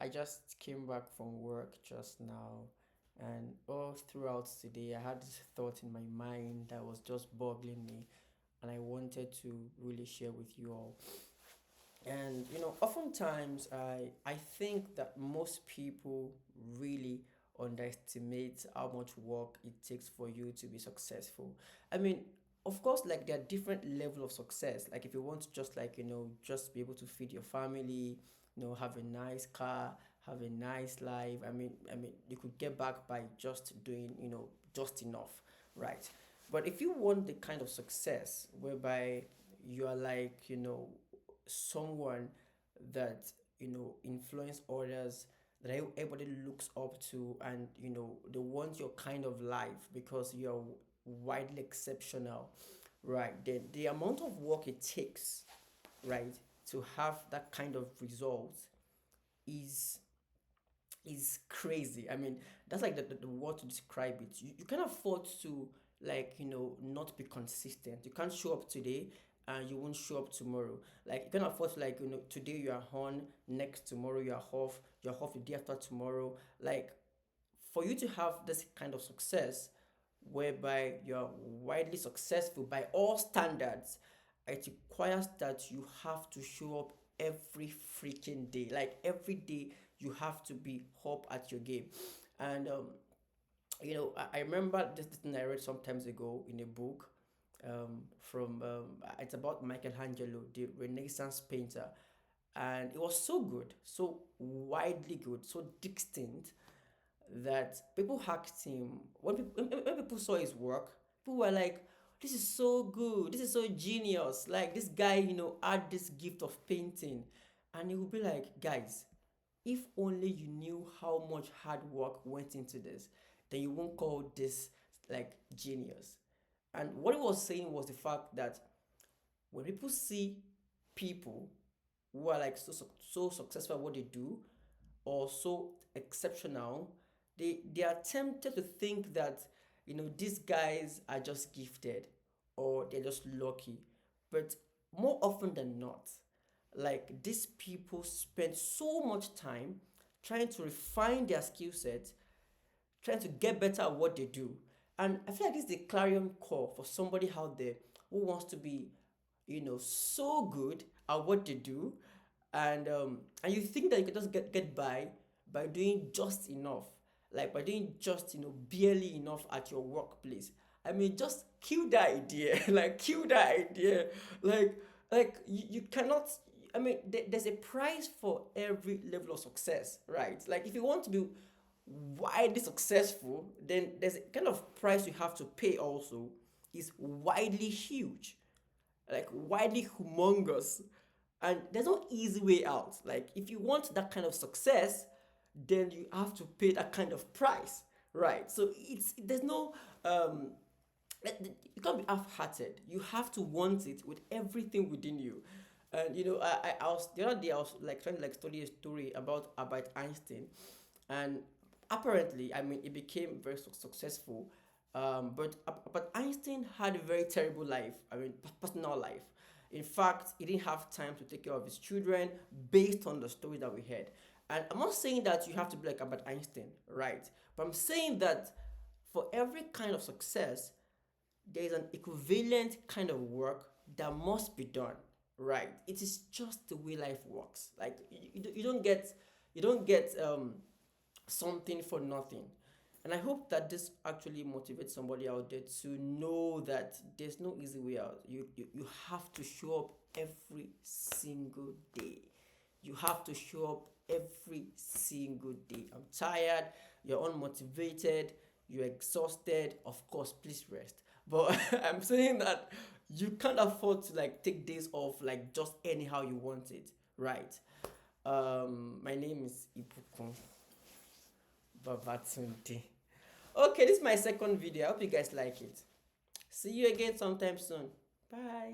I just came back from work just now, and all throughout today, I had this thought in my mind that was just boggling me, and I wanted to really share with you all. And oftentimes I think that most people really underestimate how much work it takes for you to be successful. I mean, of course, like there are different level of success. Like if you want to just like just be able to feed your family, have a nice car, have a nice life. I mean, you could get back by just doing just enough, right? But if you want the kind of success whereby you are like someone that influence others, that everybody looks up to, and they want your kind of life because you're widely exceptional, right? Then the amount of work it takes, right, to have that kind of result is is crazy. I mean, that's like the word to describe it. You can't afford to like not be consistent. You can't show up today and you won't show up tomorrow. Like you can't afford to like today you are on, next tomorrow you're off the day after tomorrow. Like for you to have this kind of success whereby you're widely successful by all standards, it requires that you have to show up every freaking day. Like every day, you have to be up at your game. And I remember this thing I read some times ago in a book from it's about Michelangelo, the Renaissance painter, and it was so good, so widely good, so distinct that people hacked him. When people saw his work, people were like, this is so good, this is so genius. Like this guy, had this gift of painting. And he would be like, guys, if only you knew how much hard work went into this, then you won't call this like genius. And what he was saying was the fact that when people see people who are like so successful at what they do or so exceptional, they are tempted to think that these guys are just gifted or they're just lucky. But more often than not, like these people spend so much time trying to refine their skill set, trying to get better at what they do. And I feel like this is the clarion call for somebody out there who wants to be, so good at what they do, and you think that you can just get by doing just enough, like by doing just barely enough at your workplace. I mean, just kill that idea, like kill that idea, like you cannot. I mean, there's a price for every level of success, right? Like if you want to be widely successful, then there's a kind of price you have to pay also is widely huge, like widely humongous. And there's no easy way out. Like if you want that kind of success, then you have to pay that kind of price, right? So there's no you can't be half-hearted. You have to want it with everything within you. And I was the other day I was like trying to like study a story about Albert Einstein, and apparently, I mean, he became very successful. But Einstein had a very terrible life. I mean, personal life. In fact, he didn't have time to take care of his children based on the story that we heard. And I'm not saying that you have to be like Albert Einstein, right? But I'm saying that for every kind of success, there is an equivalent kind of work that must be done, right? It is just the way life works. Like you don't get something for nothing. And I hope that this actually motivates somebody out there to know that there's no easy way out. You have to show up every single day. You have to show up every single day. I'm tired, you're unmotivated, you're exhausted. Of course, please rest. But I'm saying that you can't afford to like take days off like just anyhow you want it, right? My name is Ipukun Babatunde. Okay, this is my second video. I hope you guys like it. See you again sometime soon. Bye.